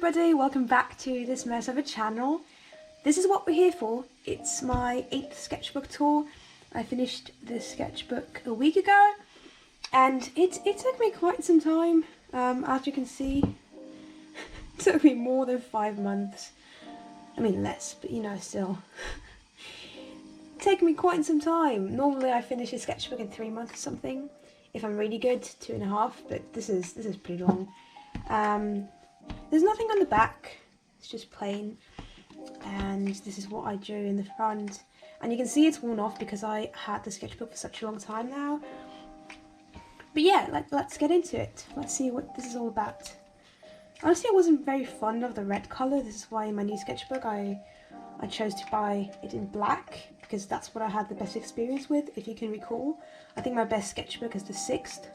everybody, welcome back to this mess of a channel. This is what we're here for. It's my 8th sketchbook tour. I finished this sketchbook a week ago and it took me quite some time. As you can see, it took me more than 5 months. I mean less, but you know, still. It took me quite some time. Normally I finish a sketchbook in 3 months or something. If I'm really good, 2.5, but this is pretty long. There's nothing on the back, it's just plain, and this is what I drew in the front, and you can see it's worn off because I had the sketchbook for such a long time now. But yeah, let's get into it. Let's see what this is all about. Honestly, I wasn't very fond of the red colour. This is why in my new sketchbook I chose to buy it in black, because that's what I had the best experience with, if you can recall. I think my best sketchbook is the sixth.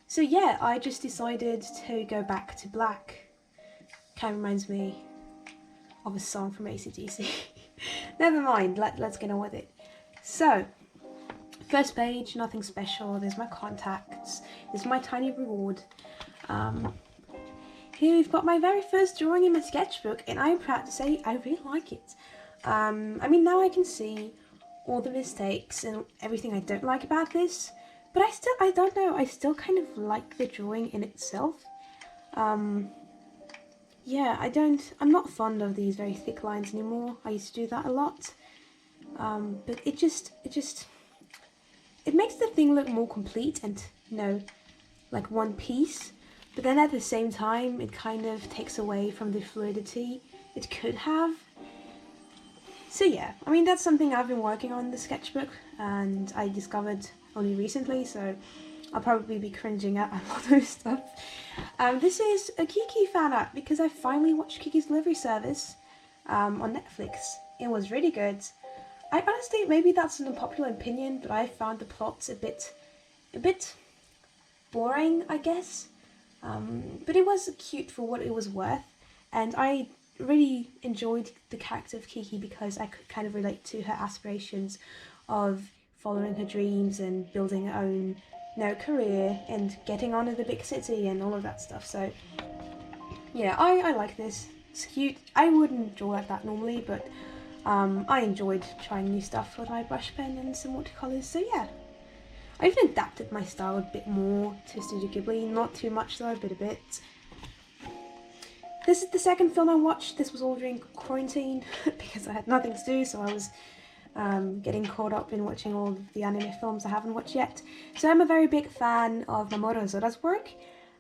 So yeah, I just decided to go back to black. Kind of reminds me of a song from AC/DC. Never mind, let's get on with it. So, first page, nothing special. There's my contacts. There's my tiny reward. Here we've got my very first drawing in my sketchbook, and I'm proud to say I really like it. I mean, now I can see all the mistakes and everything I don't like about this. But I don't know, I still kind of like the drawing in itself. Yeah, I'm not fond of these very thick lines anymore. I used to do that a lot. But it makes the thing look more complete and, you know, like one piece. But then at the same time, it kind of takes away from the fluidity it could have. So yeah, I mean, that's something I've been working on in the sketchbook, and I discovered only recently, so I'll probably be cringing at a lot of stuff. This is a Kiki fan art because I finally watched Kiki's Delivery Service on Netflix. It was really good. I honestly, maybe that's an unpopular opinion, but I found the plots a bit boring, I guess. But it was cute for what it was worth, and I really enjoyed the character of Kiki because I could kind of relate to her aspirations of following her dreams and building her own, you know, career and getting on in the big city and all of that stuff. So yeah, I like this. It's cute. I wouldn't draw like that normally, but I enjoyed trying new stuff with my brush pen and some watercolours. So yeah, I even adapted my style a bit more to Studio Ghibli. Not too much though, but a bit. This is the second film I watched. This was all during quarantine because I had nothing to do, so I was getting caught up in watching all of the anime films I haven't watched yet. So I'm a very big fan of Mamoru Hosoda's work,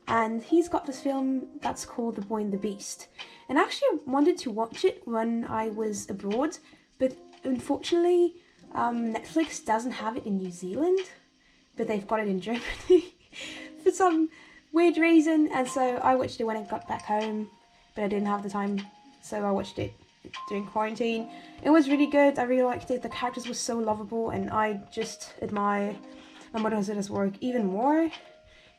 and he's got this film that's called The Boy and the Beast. And I actually wanted to watch it when I was abroad, but unfortunately Netflix doesn't have it in New Zealand, but they've got it in Germany for some weird reason, and so I watched it when I got back home, but I didn't have the time, so I watched it during quarantine. It was really good. I really liked it. The characters were so lovable, and I just admire Mamoru Hosoda's work even more.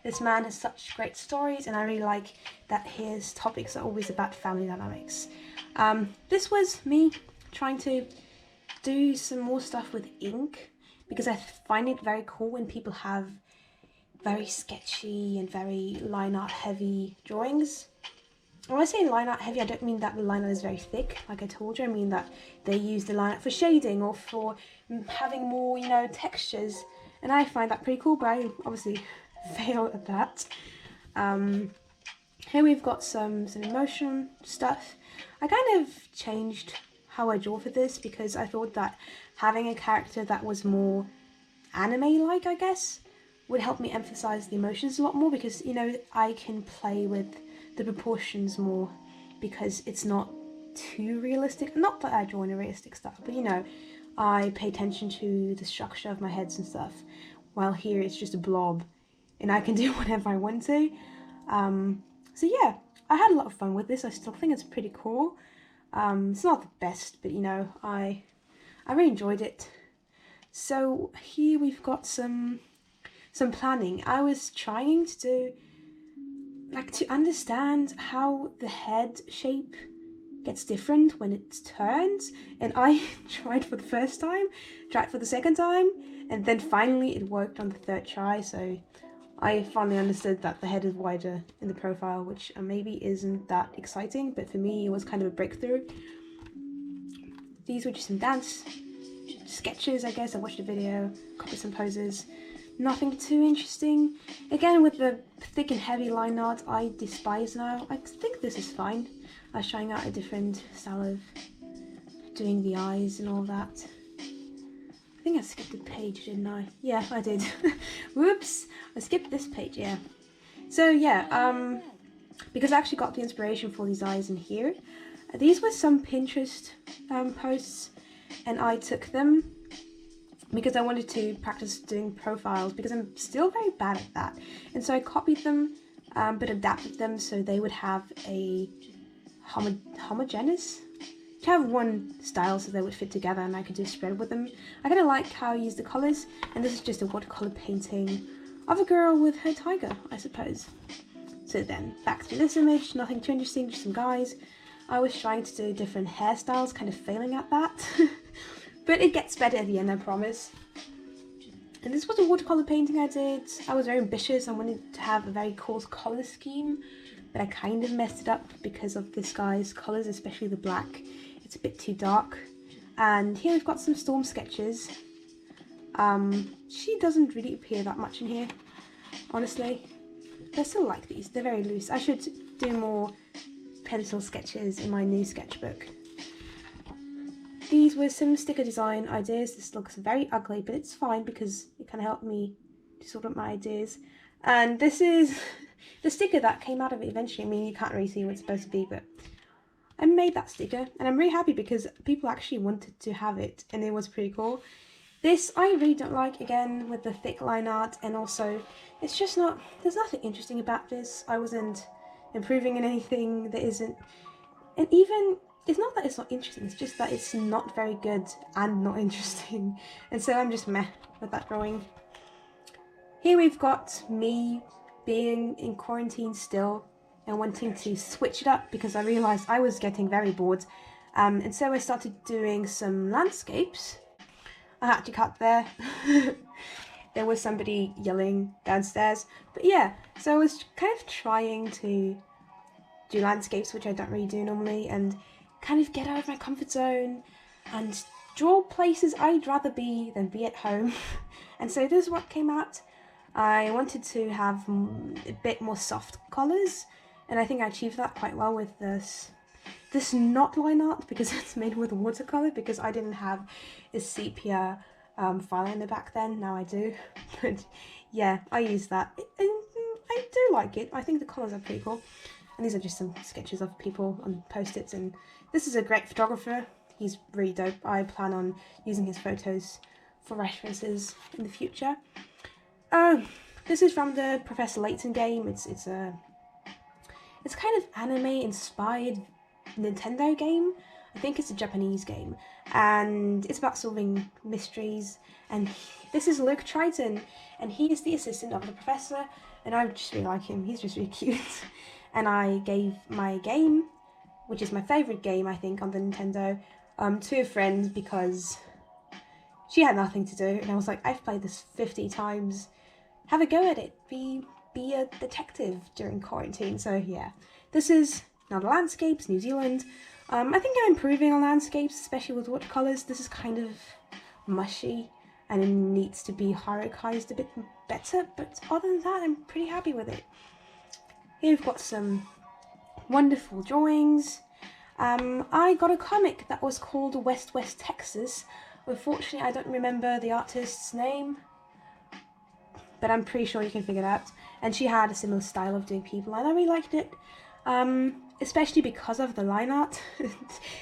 This man has such great stories, and I really like that his topics are always about family dynamics. This was me trying to do some more stuff with ink, because I find it very cool when people have very sketchy and very line art heavy drawings. When I say line art heavy, I don't mean that the line art is very thick, like I told you. I mean that they use the line art for shading or for having more, you know, textures. And I find that pretty cool, but I obviously fail at that. Here we've got some emotion stuff. I kind of changed how I draw for this because I thought that having a character that was more anime-like, I guess, would help me emphasize the emotions a lot more, because, you know, I can play with the proportions more because it's not too realistic. Not that I draw in a realistic style, but you know, I pay attention to the structure of my heads and stuff, while here it's just a blob and I can do whatever I want to. So yeah, I had a lot of fun with this. I still think it's pretty cool. It's not the best, but you know, I really enjoyed it. So here we've got some planning. I was trying to do, like, to understand how the head shape gets different when it turns, and I tried for the first time, tried for the second time, and then finally it worked on the third try. So I finally understood that the head is wider in the profile, which maybe isn't that exciting, but for me it was kind of a breakthrough. These were just some dance sketches, I guess. I watched a video, copied some poses. Nothing too interesting. Again, with the thick and heavy line art, I despise now. I think this is fine. I was trying out a different style of doing the eyes and all that. I think I skipped a page, didn't I? Yeah, I did. Whoops! I skipped this page, yeah. So yeah, because I actually got the inspiration for these eyes in here. These were some Pinterest posts, and I took them because I wanted to practice doing profiles because I'm still very bad at that. And so I copied them, but adapted them so they would have a homogeneous, to have one style so they would fit together and I could do spread with them. I kind of like how I use the colours, and this is just a watercolour painting of a girl with her tiger, I suppose. So then, back to this image, nothing too interesting, just some guys. I was trying to do different hairstyles, kind of failing at that. But it gets better at the end, I promise. And this was a watercolour painting I did. I was very ambitious, I wanted to have a very cool colour scheme, but I kind of messed it up because of this guy's colours, especially the black. It's a bit too dark. And here we've got some storm sketches. She doesn't really appear that much in here, honestly. I still like these, they're very loose. I should do more pencil sketches in my new sketchbook. These were some sticker design ideas. This looks very ugly, but it's fine because it kind of helped me to sort out my ideas. And this is the sticker that came out of it eventually. I mean, you can't really see what it's supposed to be, but I made that sticker and I'm really happy because people actually wanted to have it and it was pretty cool. This I really don't like, again, with the thick line art, and also it's just not, there's nothing interesting about this. I wasn't improving in anything that isn't, and even, it's not that it's not interesting, it's just that it's not very good and not interesting. And so I'm just meh with that drawing. Here we've got me being in quarantine still and wanting to switch it up because I realised I was getting very bored. And so I started doing some landscapes. I had to cut there. There was somebody yelling downstairs. But yeah, so I was kind of trying to do landscapes, which I don't really do normally, and kind of get out of my comfort zone and draw places I'd rather be than be at home. And so this is what came out. I wanted to have a bit more soft colours, and I think I achieved that quite well with this not line art because it's made with watercolour, because I didn't have a sepia fileliner back then. Now I do. But yeah, I use that and I do like it. I think the colours are pretty cool. And these are just some sketches of people on post-its, and this is a great photographer. He's really dope. I plan on using his photos for references in the future. This is from the Professor Layton game. It's kind of anime inspired Nintendo game. I think it's a Japanese game, and it's about solving mysteries. And this is Luke Triton, and he is the assistant of the professor, and I just really like him. He's just really cute. And I gave my game, which is my favourite game I think on the Nintendo, to a friend because she had nothing to do, and I was like, I've played this 50 times. Have a go at it. Be a detective during quarantine. So yeah, this is not a landscapes, New Zealand. I think I'm improving on landscapes, especially with watercolours. This is kind of mushy and it needs to be hierarchized a bit better, but other than that, I'm pretty happy with it. Here we've got some wonderful drawings. I got a comic that was called West West Texas. Unfortunately, I don't remember the artist's name, but I'm pretty sure you can figure it out. And she had a similar style of doing people, and I really liked it. Especially because of the line art.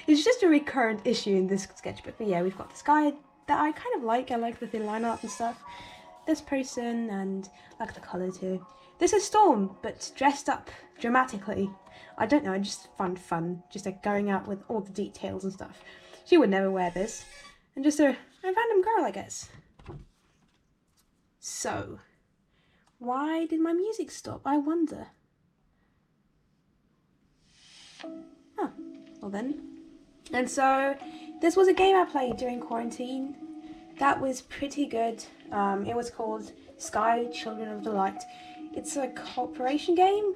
It's just a recurrent issue in this sketchbook. But yeah, we've got this guy that I kind of like. I like the thin line art and stuff. This person, and I like the colour too. This is Storm, but dressed up dramatically. I don't know, I just found fun. Just like going out with all the details and stuff. She would never wear this. And just a random girl, I guess. So, why did my music stop? I wonder. Oh, well then. And so, this was a game I played during quarantine. That was pretty good. It was called Sky Children of the Light. It's a cooperation game,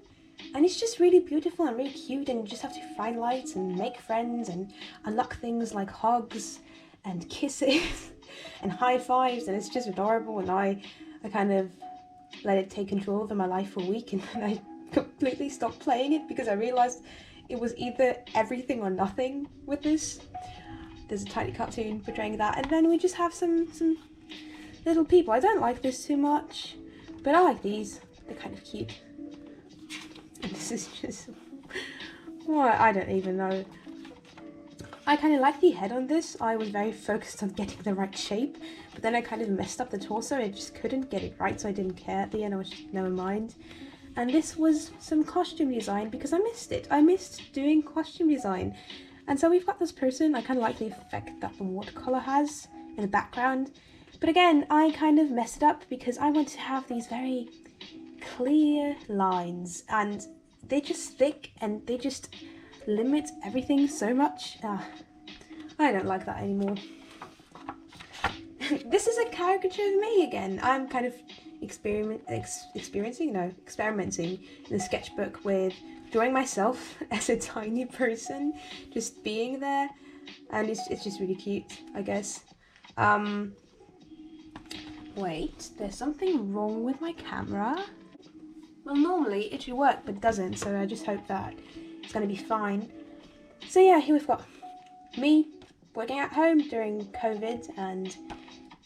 and it's just really beautiful and really cute, and you just have to find lights and make friends and unlock things like hugs and kisses and high fives, and it's just adorable. And I kind of let it take control over my life for a week, and then I completely stopped playing it because I realized it was either everything or nothing with this. There's a tiny cartoon portraying that, and then we just have some little people. I don't like this too much, but I like these. They're kind of cute. And this is just, well, I don't even know. I kind of like the head on this. I was very focused on getting the right shape, but then I kind of messed up the torso. I just couldn't get it right, so I didn't care at the end. I was just, never mind. And this was some costume design because I missed it. I missed doing costume design. And so we've got this person. I kind of like the effect that the watercolor has in the background. But again, I kind of messed it up because I want to have these very clear lines, and they're just thick and they just limit everything so much. I don't like that anymore. This is a caricature of me again. I'm kind of experimenting in the sketchbook with drawing myself as a tiny person, just being there, and it's just really cute, I guess. Wait, there's something wrong with my camera. Well, normally it should work, but it doesn't, so I just hope that it's going to be fine. So yeah, here we've got me working at home during COVID and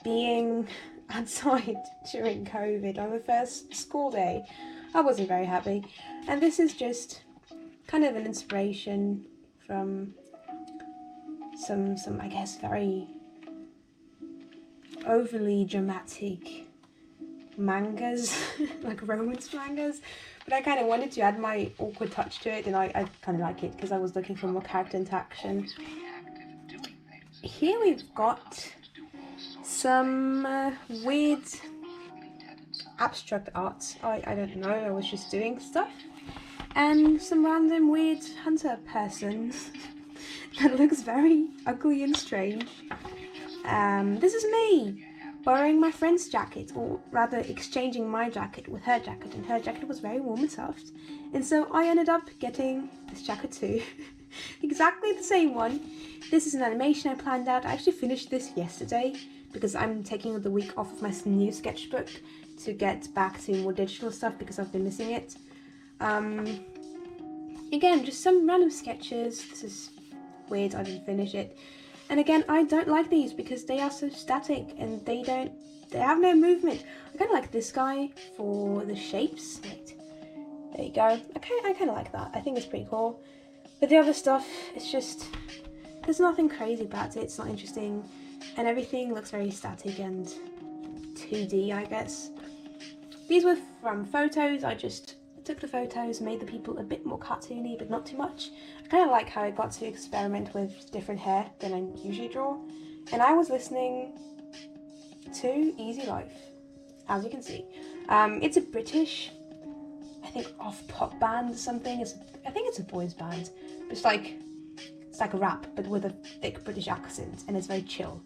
being outside during COVID on the first school day. I wasn't very happy. And this is just kind of an inspiration from some I guess, very overly dramatic mangas, like romance mangas, but I kind of wanted to add my awkward touch to it, and I kind of like it because I was looking for more character interaction. Here we've got some weird abstract art. I don't know, I was just doing stuff, and some random weird hunter person that looks very ugly and strange. This is me borrowing my friend's jacket, or rather exchanging my jacket with her jacket, and her jacket was very warm and soft, and so I ended up getting this jacket too. Exactly the same one. This is an animation I planned out. I actually finished this yesterday because I'm taking the week off of my new sketchbook to get back to more digital stuff because I've been missing it. Again, just some random sketches. This is weird, I didn't finish it. And again, I don't like these because they are so static and they have no movement. I kind of like this guy for the shapes. Wait, there you go. Okay, I kind of like that. I think it's pretty cool. But the other stuff, it's just, there's nothing crazy about it. It's not interesting. And everything looks very static and 2D, I guess. These were from photos. I just took the photos, made the people a bit more cartoony, but not too much. I kind of like how I got to experiment with different hair than I usually draw. And I was listening to Easy Life, as you can see. It's a British, I think, off-pop band or something. I think it's a boys band. It's like a rap, but with a thick British accent, and it's very chill.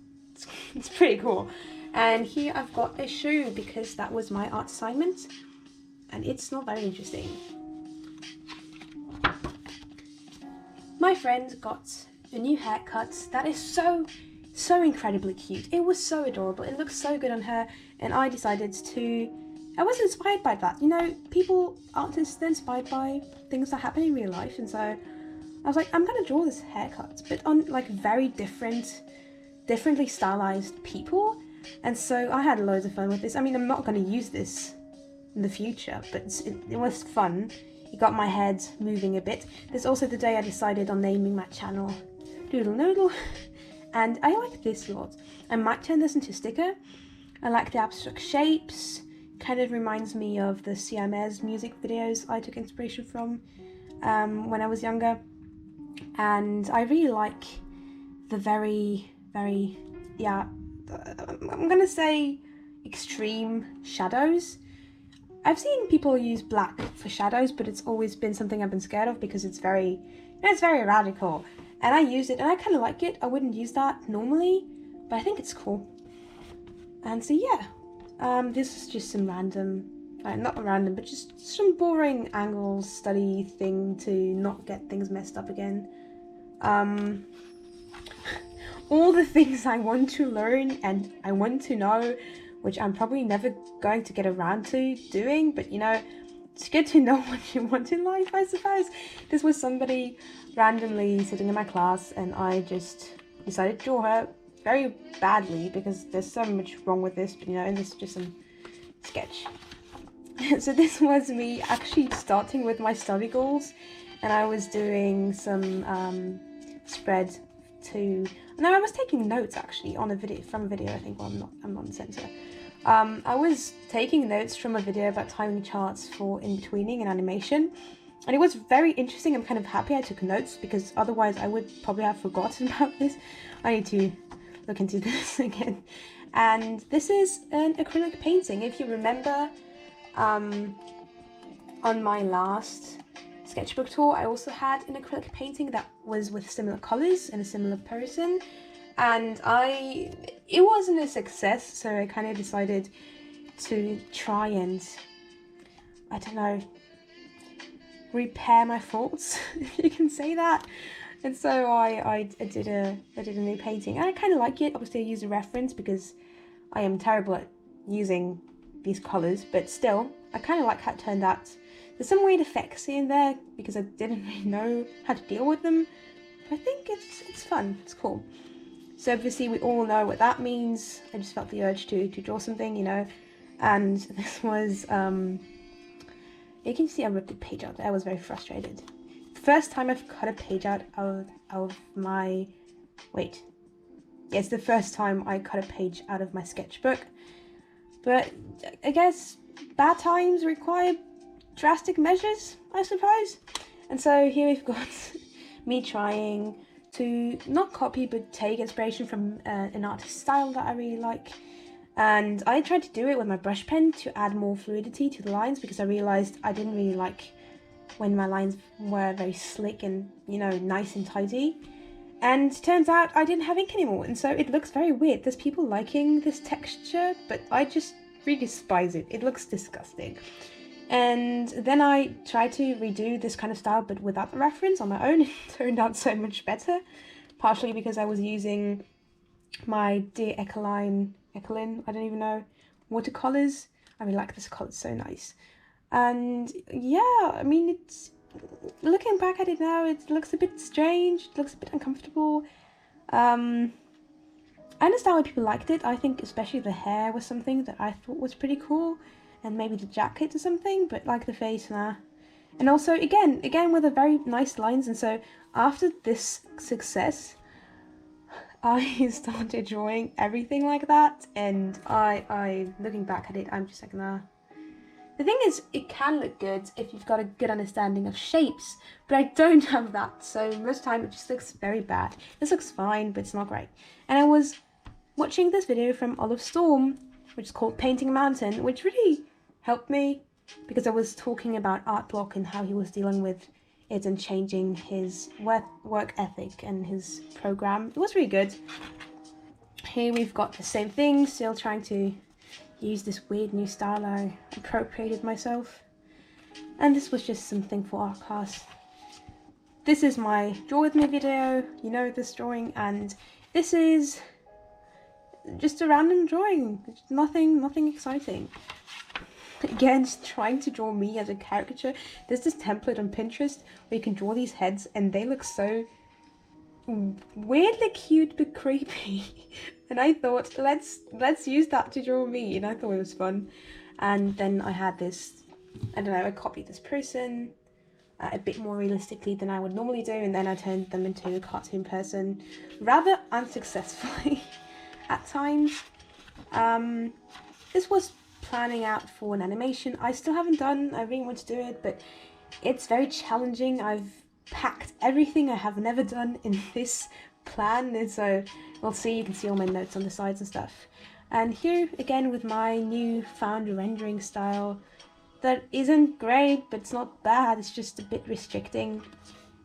It's pretty cool. And here I've got a shoe because that was my art assignment, and it's not very interesting. My friend got a new haircut that is so incredibly cute. It was so adorable. It looks so good on her, and I decided to. I was inspired by that. You know, artists, they're inspired by things that happen in real life, and so I was like, I'm gonna draw this haircut, but on like very differently stylized people. And so I had loads of fun with this. I mean, I'm not gonna use this in the future, but it was fun. It got my head moving a bit. There's also the day I decided on naming my channel Doodle Noodle, and I like this a lot. I might turn this into a sticker. I like the abstract shapes. Kind of reminds me of the Siamese music videos I took inspiration from when I was younger. And I really like the very, I'm gonna say extreme shadows. I've seen people use black for shadows, but it's always been something I've been scared of because it's very radical. And I used it and I kind of like it. I wouldn't use that normally, but I think it's cool. And so yeah, this is just some random not random, but just some boring angle study thing to not get things messed up again. All the things I want to learn and I want to know, which I'm probably never going to get around to doing, but you know, it's good to know what you want in life, I suppose. This was somebody randomly sitting in my class, and I just decided to draw her very badly because there's so much wrong with this, but you know, and this is just some sketch. So this was me actually starting with my study goals, and I was doing some spread to. No, I was taking notes actually on a video from a video. I think. Well, I'm not in center. I was taking notes from a video about timing charts for in-betweening and animation, and it was very interesting. I'm kind of happy I took notes because otherwise I would probably have forgotten about this. I need to look into this again. And this is an acrylic painting. If you remember, on my last sketchbook tour, I also had an acrylic painting that was with similar colors and a similar person, and it wasn't a success, so I kind of decided to try and, I don't know, repair my faults, if you can say that. And so I did a new painting, and I kind of like it. Obviously I used a reference because I am terrible at using these colors, but still I kind of like how it turned out. There's some weird effects in there because I didn't really know how to deal with them, but I think it's fun, it's cool. So obviously we all know what that means. I just felt the urge to draw something, you know, and this was you can see I ripped a page out there. I was very frustrated. First time I've cut a page out of my, wait, yeah, it's the first time I cut a page out of my sketchbook, but I guess bad times require drastic measures, I suppose. And so here we've got me trying to not copy but take inspiration from an artist's style that I really like, and I tried to do it with my brush pen to add more fluidity to the lines because I realized I didn't really like when my lines were very slick and, you know, nice and tidy. And turns out I didn't have ink anymore, and so it looks very weird. There's people liking this texture, but I just really despise it. It looks disgusting. And then I tried to redo this kind of style but without the reference on my own. It turned out so much better, partially because I was using my Dear Ecoline, I don't even know, watercolors. I really like this color, it's so nice. And yeah, I mean, it's, looking back at it now, it looks a bit strange, it looks a bit uncomfortable. I understand why people liked it. I think especially the hair was something that I thought was pretty cool, and maybe the jacket or something, but like the face, nah. And also, again with a very nice lines, and so after this success, I started drawing everything like that, and I looking back at it, I'm just like, nah. The thing is, it can look good if you've got a good understanding of shapes, but I don't have that, so most of the time it just looks very bad. This looks fine, but it's not great. And I was watching this video from Olive Storm, which is called Painting a Mountain, which really helped me because I was talking about art block and how he was dealing with it and changing his work ethic and his program. It was really good. Here we've got the same thing, still trying to use this weird new style I appropriated myself. And this was just something for art class. This is my draw with me video, you know this drawing, and this is just a random drawing. It's nothing exciting. Again, just trying to draw me as a caricature. There's this template on Pinterest where you can draw these heads and they look so weirdly cute but creepy. And I thought, let's use that to draw me, and I thought it was fun. And then I had this, I don't know, I copied this person a bit more realistically than I would normally do, and then I turned them into a cartoon person rather unsuccessfully at times. This was planning out for an animation I still haven't done. I really want to do it, but it's very challenging. I've packed everything I have never done in this plan, and so we'll see. You can see all my notes on the sides and stuff. And here again with my new found rendering style that isn't great, but it's not bad, it's just a bit restricting.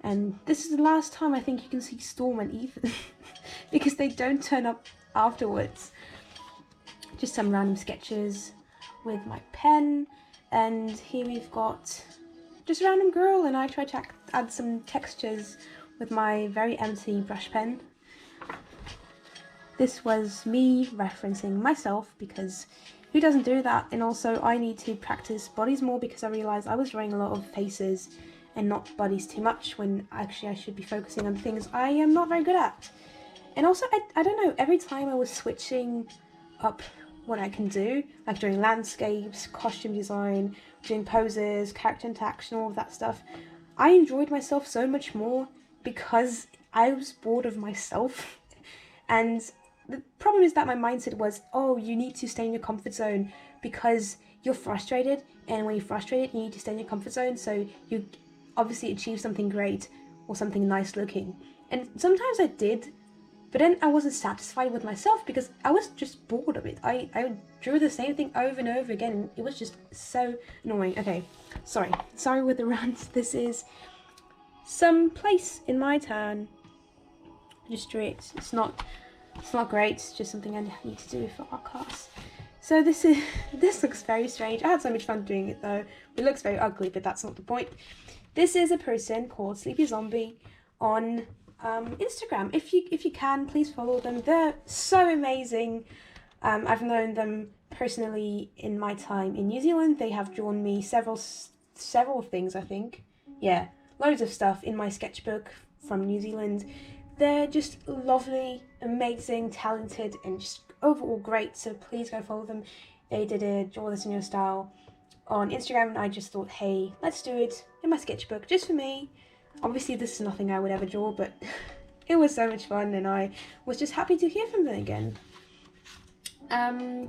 And this is the last time I think you can see Storm and Ethan because they don't turn up afterwards. Just some random sketches with my pen. And here we've got just a random girl, and I tried to add some textures with my very empty brush pen. This was me referencing myself, because who doesn't do that? And also I need to practice bodies more, because I realised I was drawing a lot of faces and not bodies too much, when actually I should be focusing on things I am not very good at. And also, I don't know, every time I was switching up what I can do, like doing landscapes, costume design, doing poses, character interaction, all of that stuff, I enjoyed myself so much more because I was bored of myself. And the problem is that my mindset was, oh, you need to stay in your comfort zone because you're frustrated, and when you're frustrated, you need to stay in your comfort zone so you obviously achieve something great or something nice looking. And sometimes I did, but then I wasn't satisfied with myself because I was just bored of it. I drew the same thing over and over again, and it was just so annoying. Okay, sorry with the rant. This is some place in my town. I just drew it. It's not great. It's just something I need to do for our class. So this looks very strange. I had so much fun doing it though. It looks very ugly, but that's not the point. This is a person called Sleepy Zombie on Instagram. If you can, please follow them. They're so amazing. I've known them personally in my time in New Zealand. They have drawn me several things, I think. Yeah, loads of stuff in my sketchbook from New Zealand. They're just lovely, amazing, talented, and just overall great. So please go follow them. They did a Draw This in Your Style on Instagram, and I just thought, hey, let's do it in my sketchbook just for me. Obviously this is nothing I would ever draw, but it was so much fun, and I was just happy to hear from them again.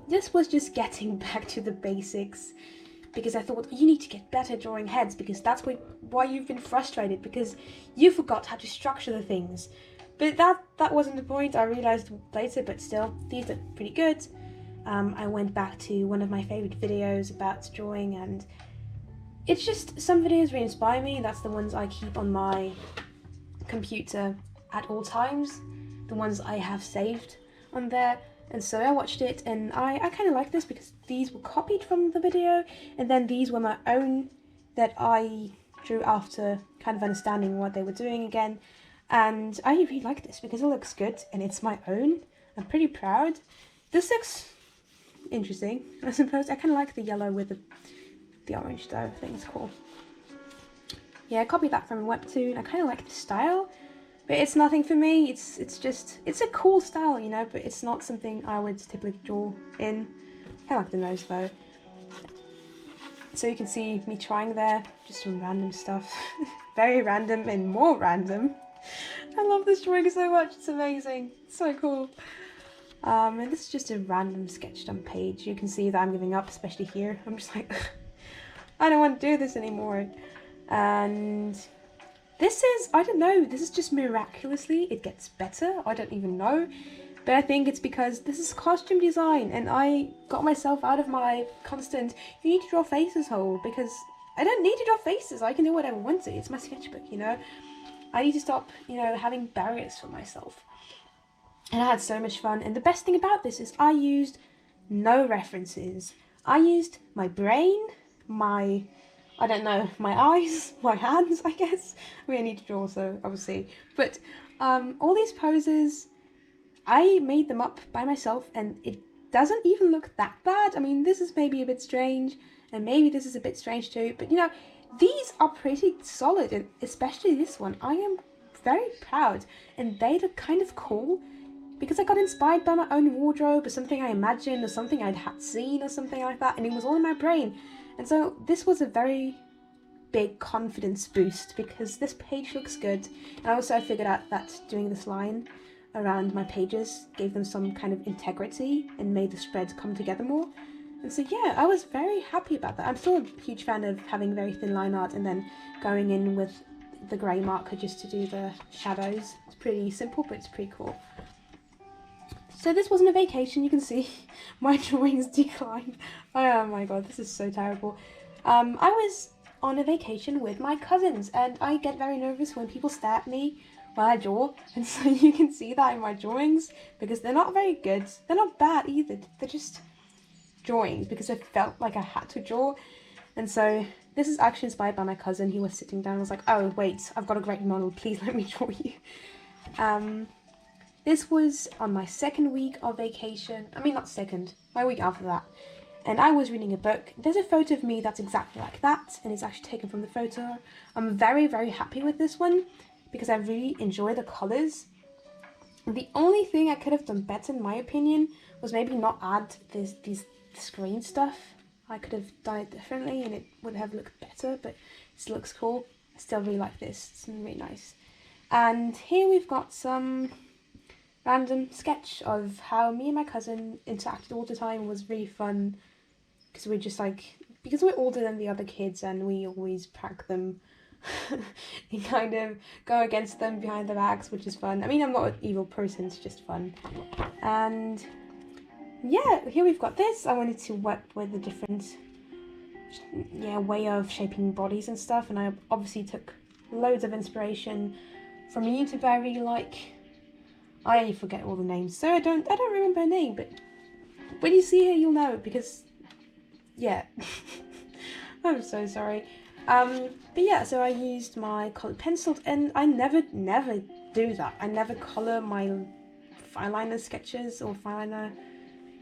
This was just getting back to the basics, because I thought you need to get better drawing heads, because that's why you've been frustrated, because you forgot how to structure the things. But that wasn't the point, I realised later, but still, these look pretty good. I went back to one of my favourite videos about drawing, and it's just, some videos really inspire me. That's the ones I keep on my computer at all times, the ones I have saved on there. And so I watched it, and I kind of like this because these were copied from the video, and then these were my own that I drew after kind of understanding what they were doing again. And I really like this because it looks good and it's my own. I'm pretty proud. This looks interesting, I suppose. I kind of like the yellow with the orange though. I think it's cool. Yeah, I copied that from a webtoon. I kind of like the style, but it's nothing for me. It's a cool style, you know, but it's not something I would typically draw in. I like the nose though. So you can see me trying there, just some random stuff. Very random and more random. I love this drawing so much, it's amazing, it's so cool. And this is just a random sketch done page. You can see that I'm giving up, especially here. I'm just like, I don't want to do this anymore. And this is, I don't know, this is just miraculously, it gets better, I don't even know. But I think it's because this is costume design, and I got myself out of my constant, you need to draw faces hole, because I don't need to draw faces, I can do whatever I want to, it's my sketchbook, you know. I need to stop, you know, having barriers for myself. And I had so much fun. And the best thing about this is I used no references. I used my brain, my eyes, my hands, I guess. I mean, I need to draw, so obviously. But all these poses, I made them up by myself, and it doesn't even look that bad. I mean, this is maybe a bit strange, and maybe this is a bit strange too. But, you know, these are pretty solid, and especially this one. I am very proud, and they look kind of cool because I got inspired by my own wardrobe, or something I imagined, or something I'd had seen, or something like that, and it was all in my brain. And so this was a very big confidence boost because this page looks good. And also I figured out that doing this line around my pages gave them some kind of integrity and made the spread come together more. And so yeah, I was very happy about that. I'm still a huge fan of having very thin line art and then going in with the grey marker just to do the shadows. It's pretty simple, but it's pretty cool. So this wasn't a vacation, you can see my drawings declined. Oh my god, this is so terrible. I was on a vacation with my cousins, and I get very nervous when people stare at me while I draw, and so you can see that in my drawings, because they're not very good. They're not bad either, they're just drawings, because I felt like I had to draw. And so this is actually inspired by my cousin. He was sitting down and was like, oh wait, I've got a great model, please let me draw you. This was on my second week of vacation. I mean, not second, my week after that. And I was reading a book. There's a photo of me that's exactly like that, and it's actually taken from the photo. I'm very, very happy with this one because I really enjoy the colours. The only thing I could have done better, in my opinion, was maybe not add these screen stuff. I could have done it differently and it would have looked better, but it still looks cool. I still really like this. It's really nice. And here we've got some random sketch of how me and my cousin interacted all the time. It was really fun because we're just like, because we're older than the other kids and we always prank them and kind of go against them behind their backs, which is fun. I mean, I'm not an evil person, it's just fun. And yeah, here we've got this. I wanted to work with the different way of shaping bodies and stuff, and I obviously took loads of inspiration from a YouTuber I really like. I forget all the names, so I don't remember her name, but when you see her you'll know, because yeah. I'm so sorry. But yeah, so I used my colored pencils, and I never do that. I never color my fine liner sketches or fine liner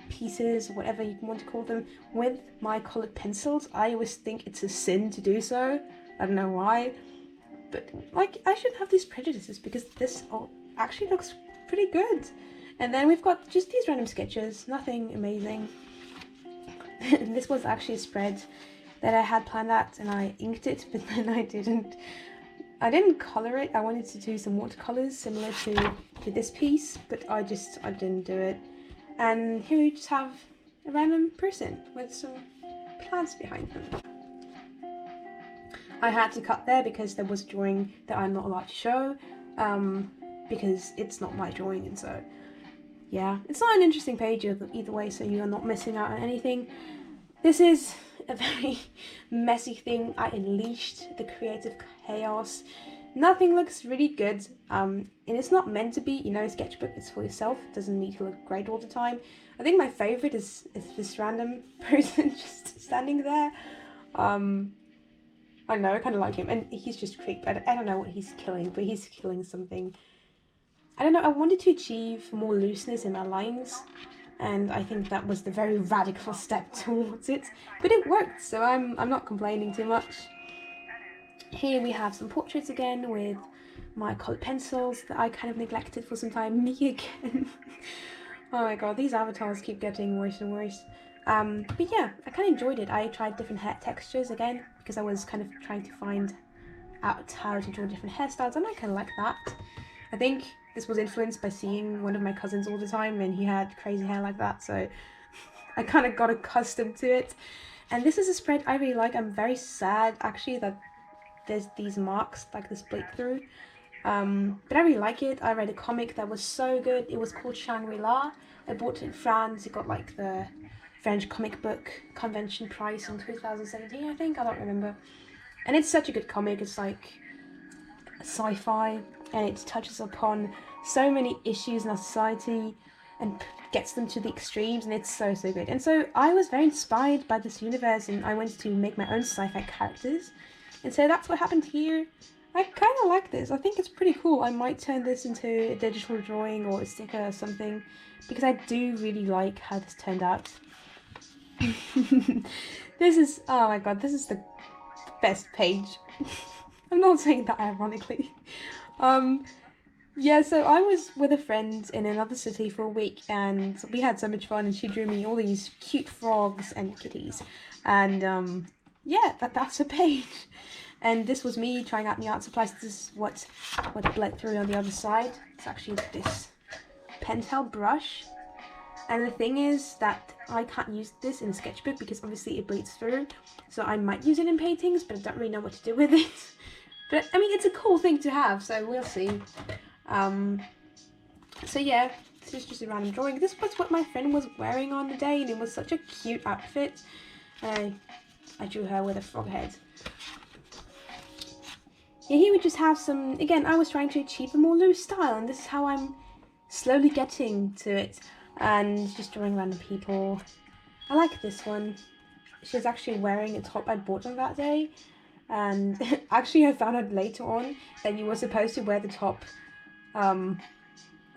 pieces, or whatever you want to call them, with my colored pencils. I always think it's a sin to do so. I don't know why, but like, I shouldn't have these prejudices because this actually looks pretty good. And then we've got just these random sketches, nothing amazing. This was actually a spread that I had planned out and I inked it, but then I didn't colour it. I wanted to do some watercolours similar to this piece, but I didn't do it. And here we just have a random person with some plants behind them. I had to cut there because there was a drawing that I'm not allowed to show, because it's not my drawing, and so yeah, it's not an interesting page either way, so you are not missing out on anything. This is a very messy thing. I unleashed the creative chaos. Nothing looks really good, and it's not meant to be, you know, Sketchbook is for yourself. It doesn't need to look great all the time. I think my favourite is this random person just standing there. I don't know, I kind of like him, and he's just creepy. I don't know what he's killing, but he's killing something. I don't know, I wanted to achieve more looseness in my lines, and I think that was the very radical step towards it, but it worked, so I'm not complaining too much. Here we have some portraits again with my coloured pencils that I kind of neglected for some time. Me again. Oh my god, these avatars keep getting worse and worse. But yeah, I kind of enjoyed it. I tried different hair textures again because I was kind of trying to find out how to draw different hairstyles, and I kind of like that. I think this was influenced by seeing one of my cousins all the time, and he had crazy hair like that, so I kind of got accustomed to it. And this is a spread I really like. I'm very sad actually that there's these marks, like this breakthrough. But I really like it. I read a comic that was so good. It was called Shangri-La. I bought it in France. It got like the French comic book convention prize in 2017, I think. I don't remember. And it's such a good comic. It's like sci-fi, and it touches upon so many issues in our society and gets them to the extremes, and it's so good. And so I was very inspired by this universe, and I wanted to make my own sci-fi characters, and so that's what happened here. I kind of like this. I think it's pretty cool. I might turn this into a digital drawing or a sticker or something, because I do really like how this turned out. This is, oh my god, this is the best page. I'm not saying that ironically. Yeah, so I was with a friend in another city for a week, and we had so much fun, and she drew me all these cute frogs and kitties, and yeah, that's a page. And this was me trying out new art supplies. This is what bled through on the other side. It's actually this pentel brush, and the thing is that I can't use this in Sketchbook because obviously it bleeds through, so I might use it in paintings, but I don't really know what to do with it. But I mean, it's a cool thing to have, so we'll see. So yeah, this is just a random drawing. This was what my friend was wearing on the day, and it was such a cute outfit. I drew her with a frog head. Yeah, here we just have some, again, I was trying to achieve a more loose style, and this is how I'm slowly getting to it. And just drawing random people. I like this one. she's actually wearing a top I bought on that day. And actually I found out later on that you were supposed to wear the top on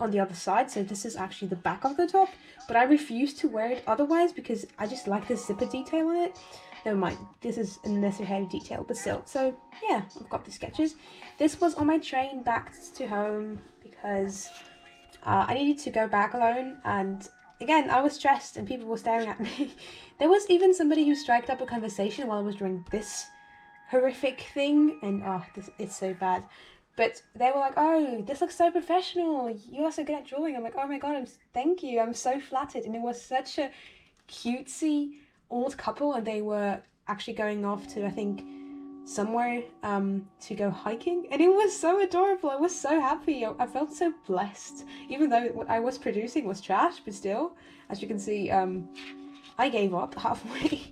the other side. So this is actually the back of the top. But I refused to wear it otherwise because I just like the zipper detail on it. Never mind, this is a necessary detail, but still. So yeah, I've got the sketches. This was on my train back to home because I needed to go back alone, and again, I was stressed and people were staring at me. There was even somebody who striked up a conversation while I was doing this horrific thing, and oh, it's so bad. But they were like, oh, this looks so professional. You are so good at drawing. I'm like, oh my god, thank you. I'm so flattered. And it was such a cutesy old couple, and they were actually going off to, I think, somewhere to go hiking, and it was so adorable. I was so happy. I felt so blessed, even though what I was producing was trash, but still, as you can see, I gave up halfway.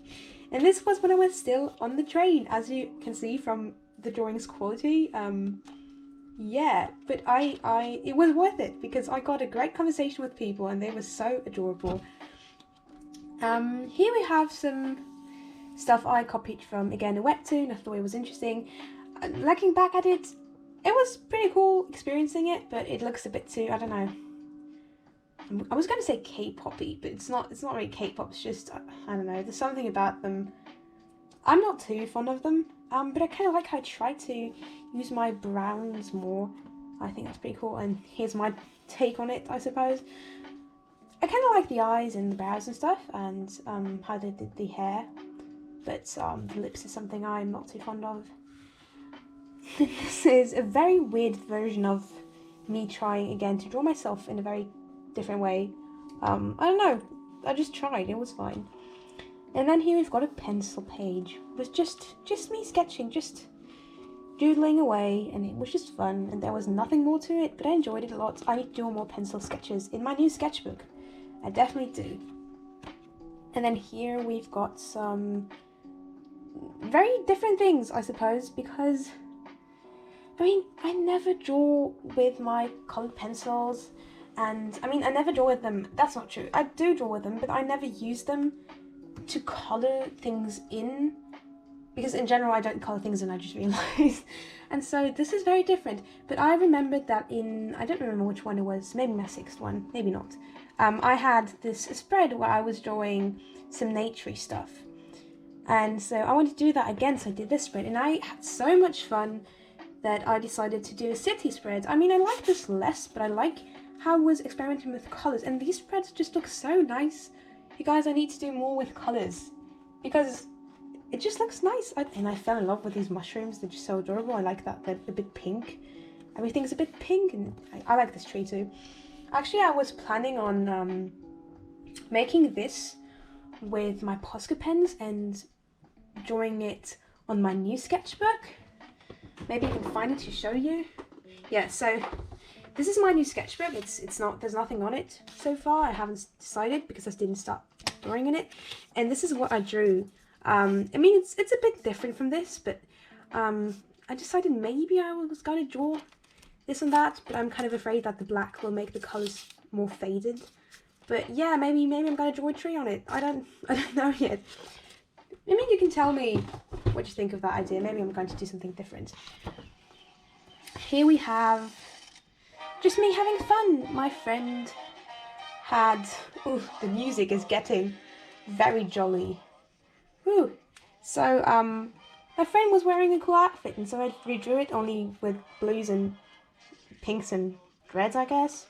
And this was when I was still on the train, as you can see from the drawing's quality. Yeah, but it was worth it because I got a great conversation with people and they were so adorable. Here we have some stuff I copied from, again, a webtoon. I thought it was interesting. Looking back at it, it was pretty cool experiencing it, but it looks a bit too, I don't know. I was going to say K-poppy, but it's not really K-pop. It's just, I don't know, there's something about them. I'm not too fond of them, but I kind of like how I try to use my browns more. I think that's pretty cool, and here's my take on it, I suppose. I kind of like the eyes and the brows and stuff, and how they did the hair, but the lips is something I'm not too fond of. This is a very weird version of me trying again to draw myself in a very different way. I don't know, I just tried, it was fine. And then here we've got a pencil page. It was just me sketching, just doodling away, and it was just fun, and there was nothing more to it, but I enjoyed it a lot. I need to do more pencil sketches in my new sketchbook. I definitely do. And then here we've got some very different things, I suppose, because I mean, I never draw with my colored pencils, and I mean, I never draw with them. That's not true. I do draw with them, but I never use them to color things in, because in general I don't color things in, I just realized. And so this is very different, but I remembered that in, I don't remember which one it was, maybe my 6th one, maybe not. I had this spread where I was drawing some naturey stuff, and so I wanted to do that again, so I did this spread, and I had so much fun that I decided to do a city spread. I mean, I like this less, but I like how I was experimenting with colors, and these spreads just look so nice. You guys, I need to do more with colors because it just looks nice. And I fell in love with these mushrooms. They're just so adorable. I like that they're a bit pink. Everything's a bit pink, and I like this tree too. Actually, I was planning on making this with my Posca pens and drawing it on my new sketchbook. Maybe I can find it to show you. Yeah, so this is my new sketchbook. It's not, there's nothing on it so far. I haven't decided because I didn't start drawing in it. And this is what I drew. I mean, it's a bit different from this, but I decided maybe I was going to draw this and that, but I'm kind of afraid that the black will make the colors more faded. But yeah, maybe I'm going to draw a tree on it. I don't know yet. I mean, you can tell me what you think of that idea. Maybe I'm going to do something different. Here we have just me having fun. My friend had, ooh, the music is getting very jolly. Ooh. So my friend was wearing a cool outfit, and so I redrew it only with blues and pinks and reds, I guess.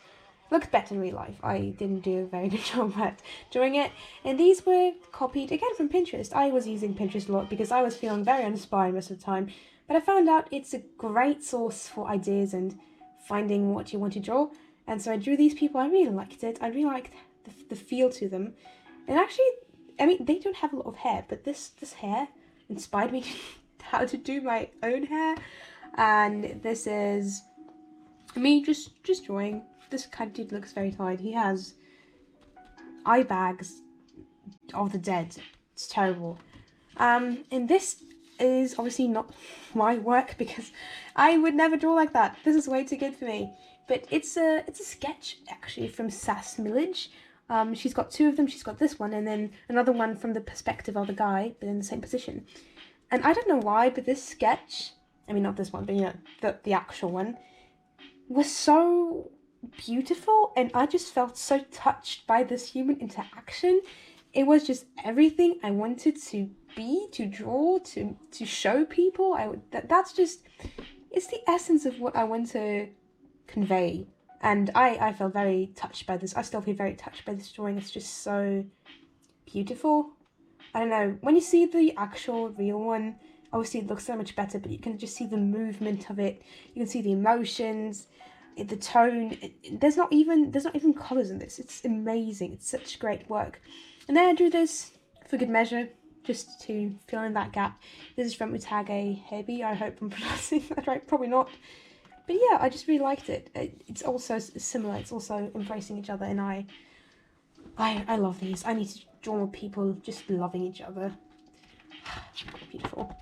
Looked better in real life. I didn't do a very good job at drawing it. And these were copied again from Pinterest. I was using Pinterest a lot because I was feeling very uninspired most of the time. But I found out it's a great source for ideas and finding what you want to draw. And so I drew these people. I really liked it. I really liked the feel to them. And actually, I mean, they don't have a lot of hair, but this hair inspired me how to do my own hair. And this is me just drawing. This kind of dude looks very tired. He has eye bags of the dead. It's terrible. And this is obviously not my work because I would never draw like that. This is way too good for me. But it's a sketch actually from Sass Millage. She's got two of them. She's got this one and then another one from the perspective of the guy, but in the same position. And I don't know why, but this sketch, I mean, not this one, but you know, the actual one, was so beautiful, and I just felt so touched by this human interaction. It was just everything I wanted to be, to draw, to show people. That's just, it's the essence of what I want to convey. And I felt very touched by this. I still feel very touched by this drawing. It's just so beautiful. I don't know, when you see the actual real one, obviously it looks so much better, but you can just see the movement of it. You can see the emotions, the tone. There's not even colours in this. It's amazing. It's such great work. And then I drew this for good measure, just to fill in that gap. This is from Utage Hebi. I hope I'm pronouncing that right. Probably not. But yeah, I just really liked it. It's also similar. It's also embracing each other, and I love these. I need to draw more people just loving each other. Beautiful.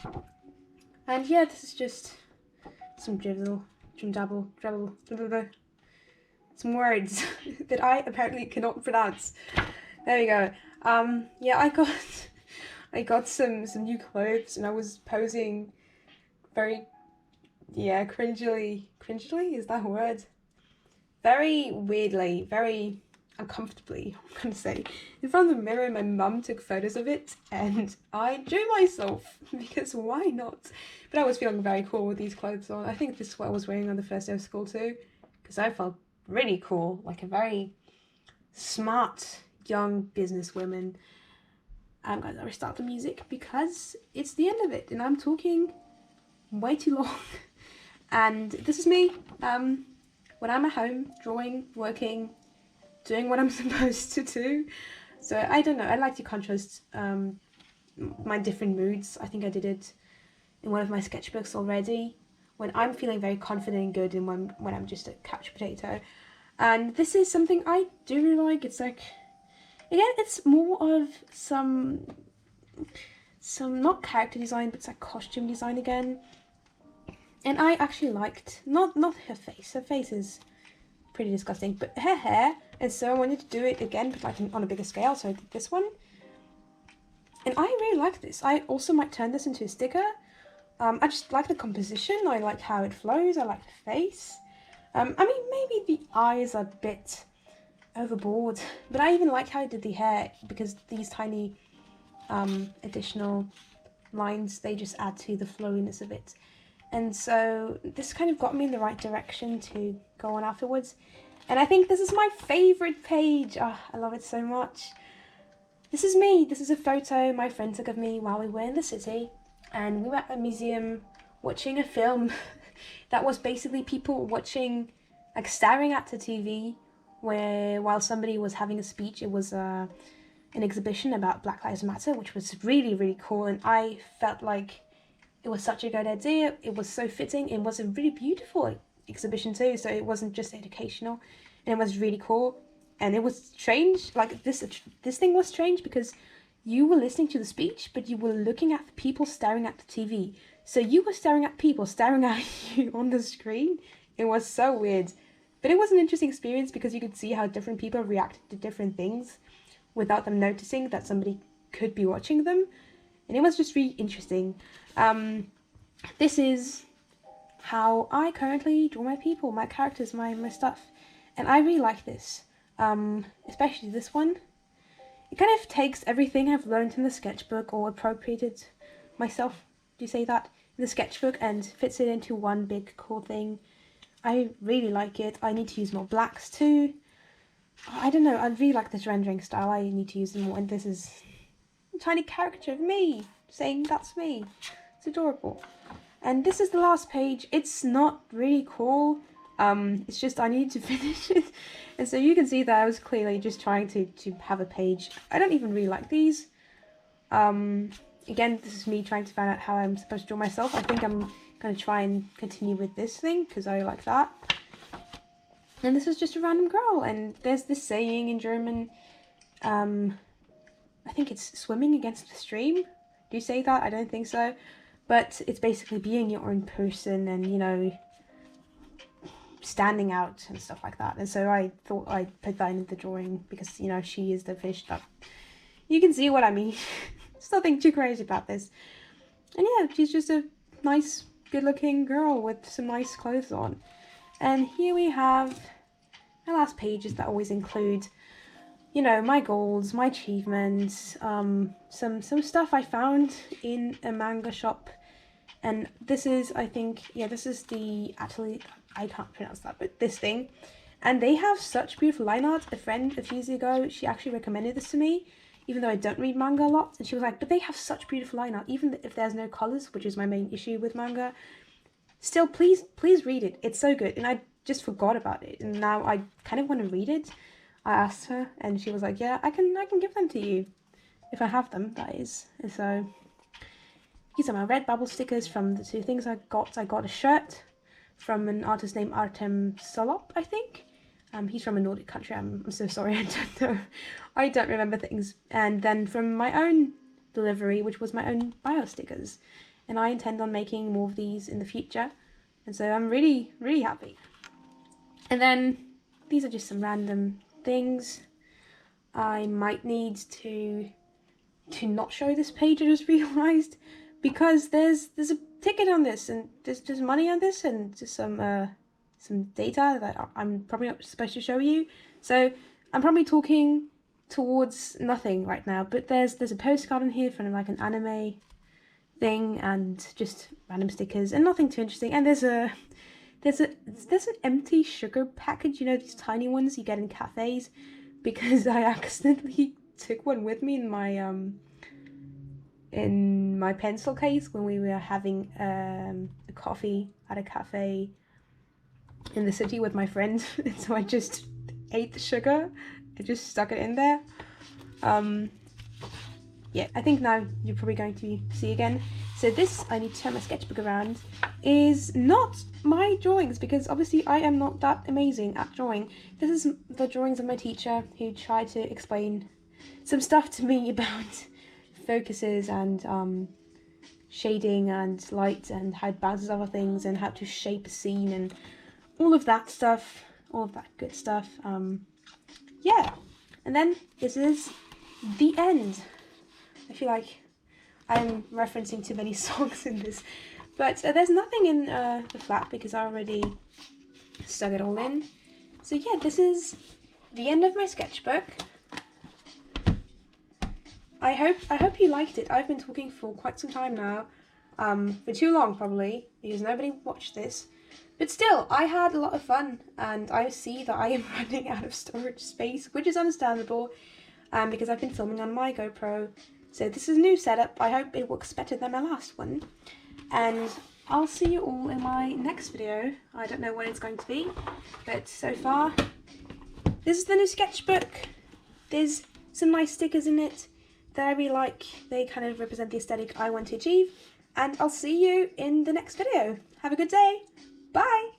And yeah, this is just some drizzle, some some words that I apparently cannot pronounce. There we go. Yeah, I got some new clothes, and I was posing very, yeah, cringily, is that a word? Very weirdly, very uncomfortably, I'm gonna say, in front of the mirror. My mum took photos of it, and I drew myself, because why not? But I was feeling very cool with these clothes on. I think this is what I was wearing on the first day of school too, because I felt really cool, like a very smart young businesswoman. I'm gonna restart the music because it's the end of it, and I'm talking way too long. And this is me when I'm at home, drawing, working, doing what I'm supposed to do. So I don't know, I like to contrast my different moods. I think I did it in one of my sketchbooks already, when I'm feeling very confident and good, and when I'm just a couch potato. And this is something I do really like. It's like, again, it's more of some not character design, but it's like costume design again. And I actually liked, not her face. Her face is pretty disgusting, but her hair. And so I wanted to do it again, but like on a bigger scale. So I did this one. And I really like this. I also might turn this into a sticker. I just like the composition. I like how it flows. I like the face. I mean, maybe the eyes are a bit overboard, but I even like how I did the hair, because these tiny additional lines, they just add to the flowiness of it. And so this kind of got me in the right direction to go on afterwards. And I think this is my favourite page. Oh, I love it so much. This is me. This is a photo my friend took of me while we were in the city. And we were at a museum watching a film that was basically people watching, like staring at the TV, while somebody was having a speech. It was an exhibition about Black Lives Matter, which was really, really cool. And I felt like it was such a good idea. It was so fitting. It was a really beautiful exhibition too, so it wasn't just educational, and it was really cool. And it was strange, like this thing was strange, because you were listening to the speech, but you were looking at the people staring at the TV. So you were staring at people staring at you on the screen. It was so weird, but it was an interesting experience, because you could see how different people reacted to different things without them noticing that somebody could be watching them. And it was just really interesting. This is how I currently draw my people, my characters, my stuff. And I really like this, especially this one. It kind of takes everything I've learned in the sketchbook, or appropriated myself, do you say that, in the sketchbook, and fits it into one big cool thing. I really like it. I need to use more blacks too. I don't know, I really like this rendering style. I need to use them more, and this is a tiny caricature of me saying that's me. It's adorable. And this is the last page. It's not really cool. It's just I need to finish it. And so you can see that I was clearly just trying to have a page. I don't even really like these. Again, this is me trying to find out how I'm supposed to draw myself. I think I'm going to try and continue with this thing, because I like that. And this is just a random girl. And there's this saying in German. I think it's swimming against the stream. Do you say that? I don't think so. But it's basically being your own person, and, you know, standing out and stuff like that. And so I thought I'd put that in the drawing because, you know, she is the fish that... You can see what I mean. There's nothing too crazy about this. And yeah, she's just a nice, good-looking girl with some nice clothes on. And here we have my last pages that always include, you know, my goals, my achievements, some stuff I found in a manga shop. And this is, I think, yeah, this is the, actually, I can't pronounce that, but this thing. And they have such beautiful line art. A friend a few years ago, she actually recommended this to me, even though I don't read manga a lot. And she was like, but they have such beautiful line art, even if there's no colours, which is my main issue with manga. Still, please read it. It's so good. And I just forgot about it. And now I kind of want to read it. I asked her and she was like, yeah, I can give them to you. If I have them, that is. And so, these are my red bubble stickers from the two things I got. I got a shirt from an artist named Artem Solop, I think. He's from a Nordic country. I'm so sorry, I don't know. I don't remember things. And then from my own delivery, which was my own bio stickers. And I intend on making more of these in the future. And so I'm really, really happy. And then these are just some random things. I might need to not show this page, I just realised. Because there's a ticket on this, and there's money on this, and just some data that I'm probably not supposed to show you. So I'm probably talking towards nothing right now. But there's a postcard in here from like an anime thing, and just random stickers, and nothing too interesting. And there's an empty sugar package, you know, these tiny ones you get in cafes, because I accidentally took one with me in my pencil case when we were having a coffee at a cafe in the city with my friend. And so I just ate the sugar. I just stuck it in there. Yeah, I think now you're probably going to see again. So this, I need to turn my sketchbook around, is not my drawings, because obviously I am not that amazing at drawing. This is the drawings of my teacher, who tried to explain some stuff to me about focuses and shading and light and how it bounces other things and how to shape a scene and all of that stuff, all of that good stuff. Yeah, and then this is the end. I feel like I'm referencing too many songs in this, but there's nothing in the flap because I already stuck it all in. So yeah, this is the end of my sketchbook. I hope you liked it. I've been talking for quite some time now, for too long probably, because nobody watched this. But still, I had a lot of fun, and I see that I am running out of storage space, which is understandable, because I've been filming on my GoPro. So this is a new setup. I hope it works better than my last one. And I'll see you all in my next video. I don't know when it's going to be, but so far, this is the new sketchbook. There's some nice stickers in it that I really like. They kind of represent the aesthetic I want to achieve. And I'll see you in the next video. Have a good day. Bye!